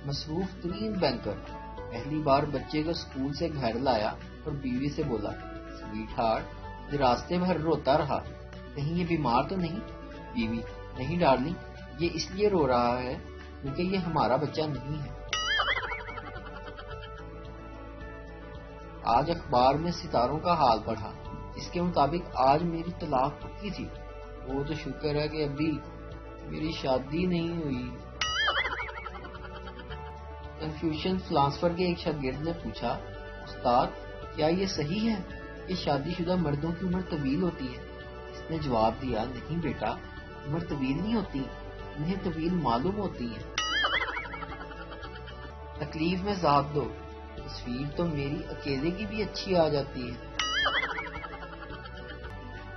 مصروف ترین بینکر پہلی بار بچے کو اسکول سے گھر لایا اور بیوی سے بولا، سویٹ ہارٹ، یہ راستے بھر روتا رہا، کہیں یہ بیمار تو نہیں؟ بیوی، نہیں ڈارلنگ، یہ اس لیے رو رہا ہے کیونکہ یہ ہمارا بچہ نہیں ہے۔ آج اخبار میں ستاروں کا حال پڑھا، اس کے مطابق آج میری طلاق پکی تھی۔ وہ تو شکر ہے کہ ابھی میری شادی نہیں ہوئی۔ کنفیوشن فلاسفر کے ایک شاگرد نے پوچھا، استاد کیا یہ صحیح ہے کہ شادی شدہ مردوں کی عمر طویل ہوتی ہے؟ اس نے جواب دیا، نہیں بیٹا، عمر طویل نہیں ہوتی، انہیں طویل معلوم ہوتی ہے۔ تکلیف میں ذات دو، تصویر تو میری اکیلے کی بھی اچھی آ جاتی ہے۔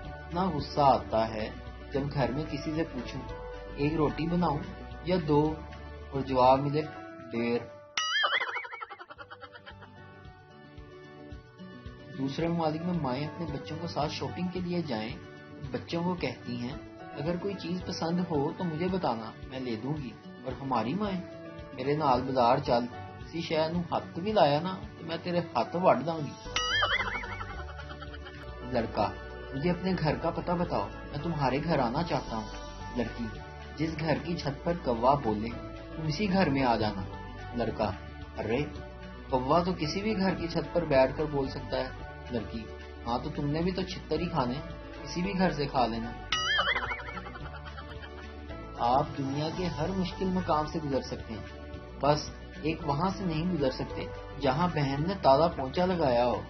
اتنا غصہ آتا ہے جب گھر میں کسی سے پوچھوں، ایک روٹی بناؤں یا دو، اور جواب ملے، دیر۔ دوسرے ممالک میں مائیں اپنے بچوں کے ساتھ شاپنگ کے لیے جائیں، بچوں کو کہتی ہیں، اگر کوئی چیز پسند ہو تو مجھے بتانا، میں لے دوں گی، اور ہماری مائیں، میرے نال بازار چل، کسی شے نوں ہاتھ بھی لایا نا تو میں تیرے ہاتھ وڈ داں گی۔ لڑکا، مجھے اپنے گھر کا پتہ بتاؤ، میں تمہارے گھر آنا چاہتا ہوں۔ لڑکی، جس گھر کی چھت پر کوا بولے تم اسی گھر میں آ جانا۔ لڑکا، ارے کوا تو کسی بھی گھر کی چھت پر بیٹھ کر بول سکتا ہے۔ لڑکی، ہاں تو تم نے بھی تو چھتر ہی کھانے، کسی بھی گھر سے کھا لینا۔ آپ دنیا کے ہر مشکل مقام سے گزر سکتے ہیں، بس ایک وہاں سے نہیں گزر سکتے جہاں بہن نے تالا پونچا لگایا ہو۔